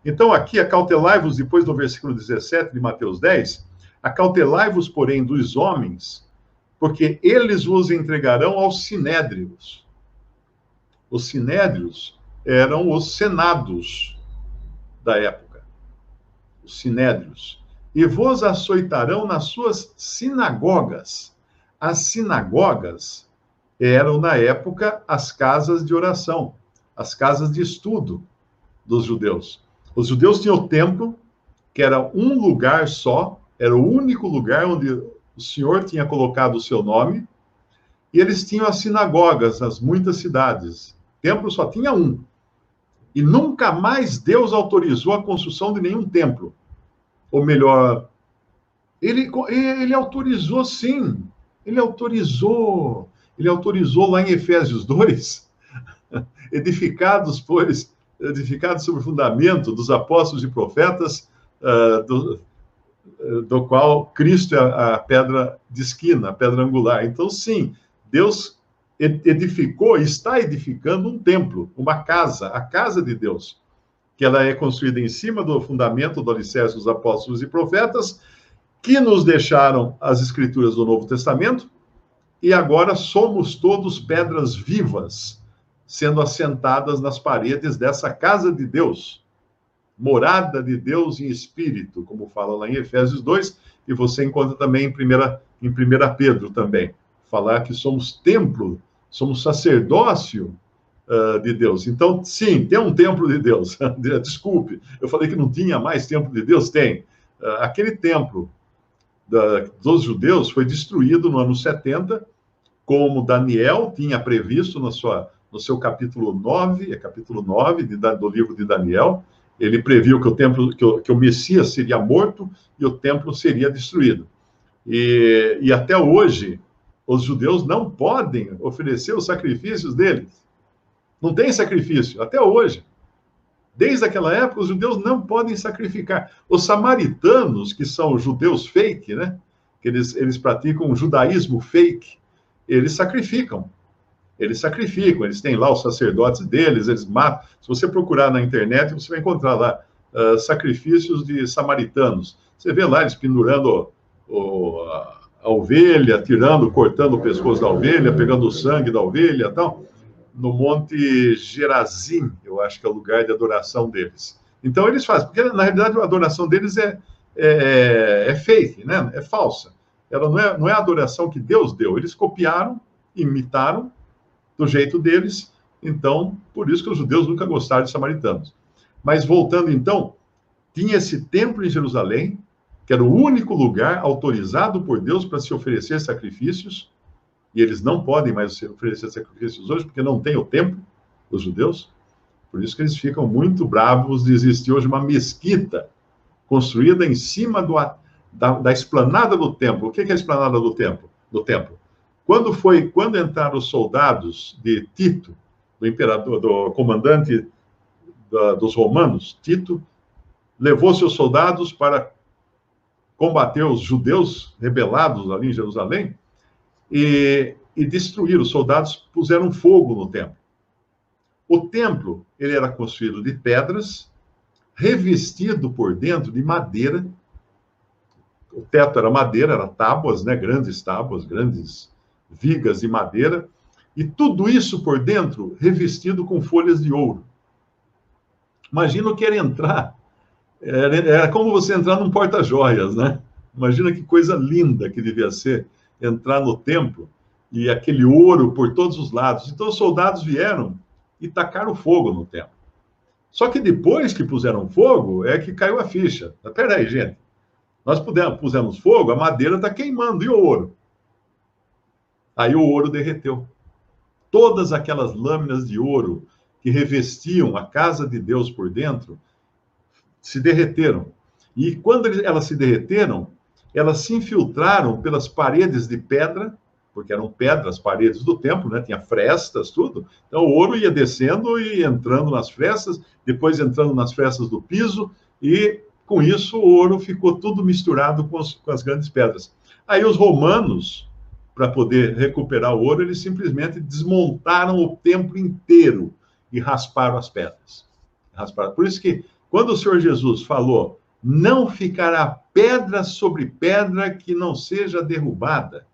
Então, aqui, acautelai-vos, depois do versículo 17 de Mateus 10, acautelai-vos, porém, dos homens, porque eles vos entregarão aos sinédrios. Os sinédrios eram os senados da época, os sinédrios. E vos açoitarão nas suas sinagogas. As sinagogas eram, na época, as casas de oração, as casas de estudo dos judeus. Os judeus tinham o templo, que era um lugar só, era o único lugar onde o Senhor tinha colocado o seu nome, e eles tinham as sinagogas nas muitas cidades. O templo só tinha um. E nunca mais Deus autorizou a construção de nenhum templo. Ou melhor, ele autorizou sim. Ele autorizou lá em Efésios 2, edificados sobre o fundamento dos apóstolos e profetas, do qual Cristo é a pedra de esquina, a pedra angular. Então, sim, Deus edificou, está edificando um templo, uma casa, a casa de Deus, que ela é construída em cima do fundamento do alicerce dos apóstolos e profetas, que nos deixaram as escrituras do Novo Testamento, e agora somos todos pedras vivas, sendo assentadas nas paredes dessa casa de Deus, morada de Deus em espírito, como fala lá em Efésios 2, e você encontra também em 1 Pedro também, falar que somos templo, somos sacerdócio de Deus. Então, sim, tem um templo de Deus. Desculpe, eu falei que não tinha mais templo de Deus? Tem. Aquele templo dos judeus foi destruído no ano 70, como Daniel tinha previsto no seu capítulo 9, capítulo 9 do livro de Daniel. Ele previu que o templo, que o Messias seria morto e o templo seria destruído. E até hoje, os judeus não podem oferecer os sacrifícios deles. Não tem sacrifício, até hoje. Desde aquela época, os judeus não podem sacrificar. Os samaritanos, que são judeus fake, né? Que eles praticam um judaísmo fake, eles sacrificam. Eles têm lá os sacerdotes deles, eles matam. Se você procurar na internet, você vai encontrar lá sacrifícios de samaritanos. Você vê lá eles pendurando a ovelha, cortando o pescoço da ovelha, pegando o sangue da ovelha e tal, no Monte Gerazim, eu acho que é o lugar de adoração deles. Então eles fazem, porque na realidade a adoração deles é fake, né? É falsa. Ela não é a adoração que Deus deu. Eles copiaram, imitaram do jeito deles, então, por isso que os judeus nunca gostaram de samaritanos. Mas voltando então, tinha esse templo em Jerusalém, que era o único lugar autorizado por Deus para se oferecer sacrifícios, e eles não podem mais oferecer sacrifícios hoje, porque não tem o templo, os judeus. Por isso que eles ficam muito bravos de existir hoje uma mesquita construída em cima da esplanada do templo. O que é a esplanada do templo? Quando entraram os soldados de Tito, do imperador, do comandante dos romanos, Tito levou seus soldados para combater os judeus rebelados ali em Jerusalém e destruir. Os soldados puseram fogo no templo. O templo, ele era construído de pedras, revestido por dentro de madeira. O teto era madeira, era tábuas, né? Grandes tábuas, grandes vigas de madeira, e tudo isso por dentro revestido com folhas de ouro. Imagina o que era entrar. Era como você entrar num porta-joias, né? Imagina que coisa linda que devia ser entrar no templo e aquele ouro por todos os lados. Então os soldados vieram e tacaram fogo no templo. Só que depois que puseram fogo, é que caiu a ficha. Espera aí, gente. Nós pusemos fogo, a madeira está queimando, e o ouro? Aí o ouro derreteu. Todas aquelas lâminas de ouro que revestiam a casa de Deus por dentro se derreteram. E quando elas se derreteram, elas se infiltraram pelas paredes de pedra, porque eram pedras, as paredes do templo, né? Tinha frestas, tudo. Então o ouro ia descendo e entrando nas frestas, depois entrando nas frestas do piso, e com isso o ouro ficou tudo misturado com as grandes pedras. Aí os romanos, para poder recuperar o ouro, eles simplesmente desmontaram o templo inteiro e rasparam as pedras. Por isso que Quando o Senhor Jesus falou, não ficará pedra sobre pedra que não seja derrubada.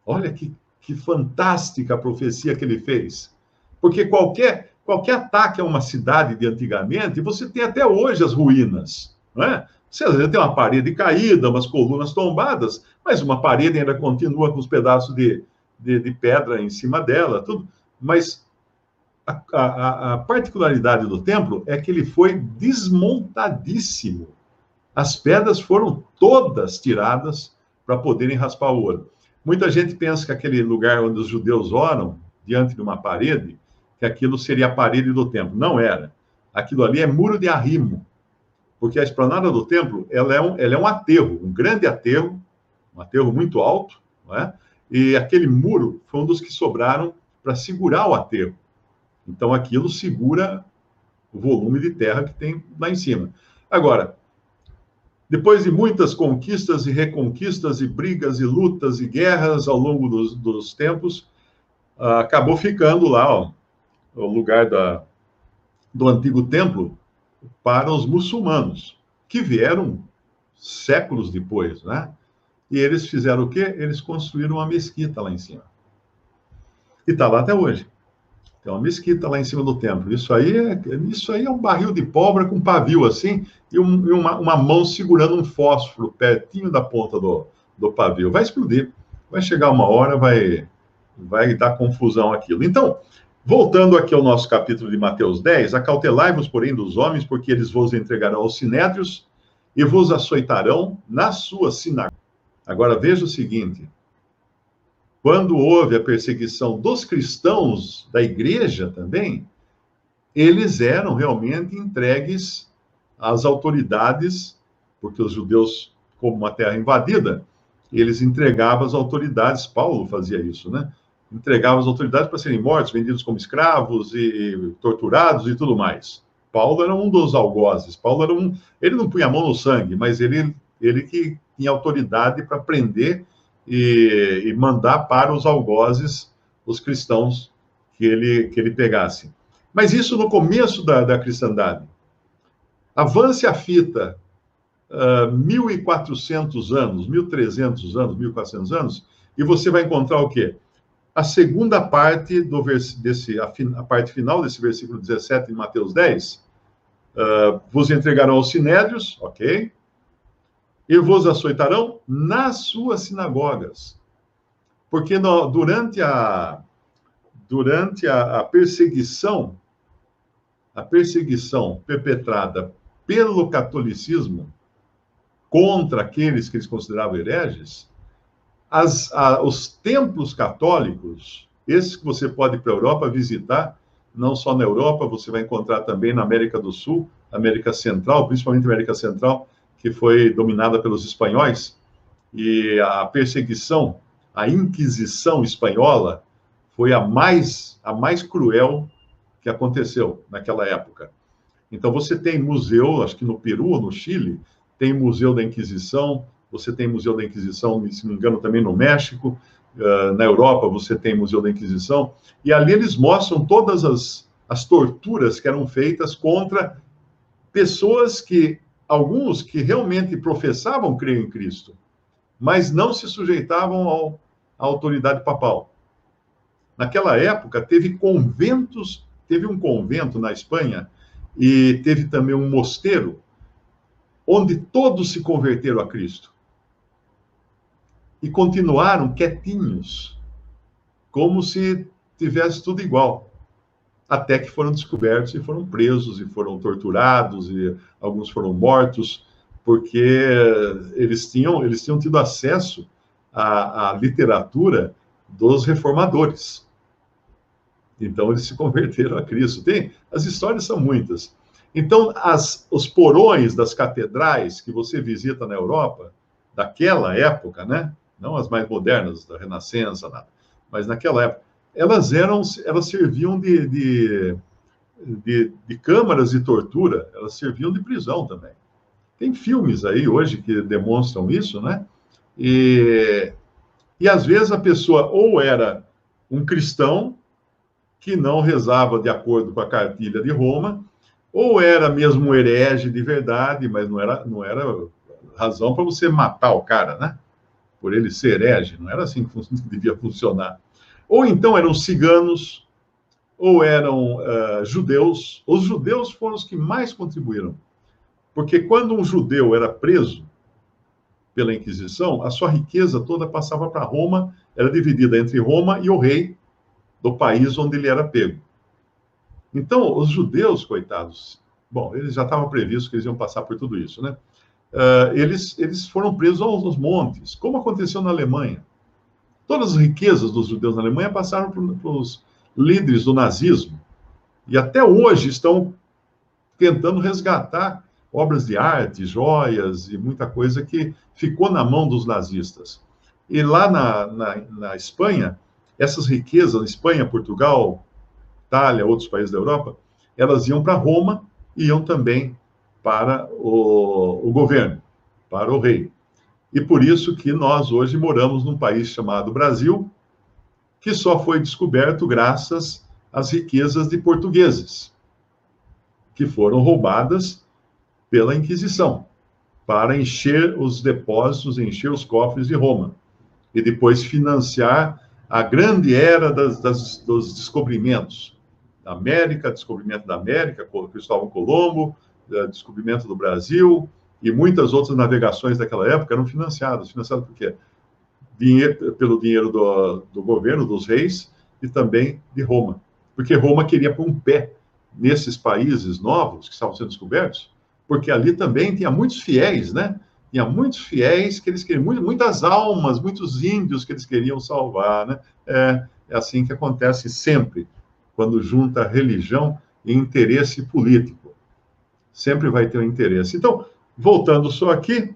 Olha que fantástica a profecia que ele fez. Porque qualquer ataque a uma cidade de antigamente, você tem até hoje as ruínas, não é? Você às vezes tem uma parede caída, umas colunas tombadas, mas uma parede ainda continua com os pedaços de pedra em cima dela, tudo. Mas a particularidade do templo é que ele foi desmontadíssimo. As pedras foram todas tiradas para poderem raspar o ouro. Muita gente pensa que aquele lugar onde os judeus oram, diante de uma parede, que aquilo seria a parede do templo. Não era. Aquilo ali é muro de arrimo, porque a esplanada do templo ela é um aterro, um grande aterro, um aterro muito alto, não é? E aquele muro foi um dos que sobraram para segurar o aterro. Então, aquilo segura o volume de terra que tem lá em cima. Agora, depois de muitas conquistas e reconquistas, e brigas e lutas e guerras ao longo dos tempos, acabou ficando lá ó, o lugar do antigo templo para os muçulmanos, que vieram séculos depois, né? E eles fizeram o quê? Eles construíram uma mesquita lá em cima. E está lá até hoje. Tem uma mesquita lá em cima do templo. Isso aí é um barril de pólvora com pavio assim, e uma mão segurando um fósforo pertinho da ponta do pavio. Vai explodir. Vai chegar uma hora, vai dar confusão aquilo. Então, voltando aqui ao nosso capítulo de Mateus 10, acautelai-vos, porém, dos homens, porque eles vos entregarão aos sinédrios e vos açoitarão na sua sinagoga. Agora, veja o seguinte. Quando houve a perseguição dos cristãos da igreja também, eles eram realmente entregues às autoridades, porque os judeus, como uma terra invadida, eles entregavam às autoridades, Paulo fazia isso, né? Entregavam às autoridades para serem mortos, vendidos como escravos e torturados e tudo mais. Paulo era um dos algozes, Paulo era ele não punha a mão no sangue, mas ele que tinha autoridade para prender e mandar para os algozes os cristãos que ele pegasse. Mas isso no começo da cristandade. Avance a fita 1.400 anos, 1.300 anos, 1.400 anos, e você vai encontrar o quê? A segunda parte a parte final desse versículo 17 de Mateus 10, vos entregarão aos sinédrios, ok? E vos açoitarão nas suas sinagogas. Porque durante a perseguição perpetrada pelo catolicismo contra aqueles que eles consideravam hereges, os templos católicos, esses que você pode ir para a Europa visitar, não só na Europa, você vai encontrar também na América do Sul, América Central, principalmente América Central, que foi dominada pelos espanhóis, e a perseguição, a Inquisição espanhola, foi a mais cruel que aconteceu naquela época. Então, você tem museu, acho que no Peru ou no Chile, tem Museu da Inquisição, você tem Museu da Inquisição, se não me engano, também no México, na Europa você tem Museu da Inquisição, e ali eles mostram todas as torturas que eram feitas contra pessoas alguns que realmente professavam crer em Cristo, mas não se sujeitavam à autoridade papal. Naquela época, teve um convento na Espanha, e teve também um mosteiro, onde todos se converteram a Cristo. E continuaram quietinhos, como se tivesse tudo igual. Até que foram descobertos e foram presos, e foram torturados, e alguns foram mortos, porque eles tinham tido acesso à literatura dos reformadores. Então, eles se converteram a Cristo. As histórias são muitas. Então, os porões das catedrais que você visita na Europa, daquela época, né? Não as mais modernas, da Renascença, nada, mas naquela época, elas serviam de câmaras de tortura, elas serviam de prisão também. Tem filmes aí hoje que demonstram isso, né? E às vezes a pessoa ou era um cristão que não rezava de acordo com a cartilha de Roma, Ou era mesmo um herege de verdade, mas não era razão para você matar o cara, né? Por ele ser herege, não era assim que devia funcionar. Ou então eram ciganos, ou eram judeus. Os judeus foram os que mais contribuíram, porque quando um judeu era preso pela Inquisição, a sua riqueza toda passava para Roma, era dividida entre Roma e o rei do país onde ele era pego. Então, os judeus, coitados, bom, eles já estavam previstos que eles iam passar por tudo isso, né? Eles foram presos aos montes, como aconteceu na Alemanha. Todas as riquezas dos judeus na Alemanha passaram para os líderes do nazismo. E até hoje estão tentando resgatar obras de arte, joias e muita coisa que ficou na mão dos nazistas. E lá na Espanha, essas riquezas, na Espanha, Portugal, Itália, outros países da Europa, elas iam para Roma e iam também para o governo, para o rei. E por isso que nós hoje moramos num país chamado Brasil, que só foi descoberto graças às riquezas de portugueses, que foram roubadas pela Inquisição, para encher os depósitos, encher os cofres de Roma, e depois financiar a grande era dos descobrimentos. América, descobrimento da América, Cristóvão Colombo, descobrimento do Brasil, e muitas outras navegações daquela época eram financiadas. Financiadas por quê? Pelo dinheiro do governo, dos reis, e também de Roma. Porque Roma queria pôr um pé nesses países novos que estavam sendo descobertos, porque ali também tinha muitos fiéis, né? Tinha muitos fiéis que eles queriam, muitas almas, muitos índios que eles queriam salvar, né? É assim que acontece sempre, quando junta religião e interesse político. Sempre vai ter um interesse. Então, voltando só aqui,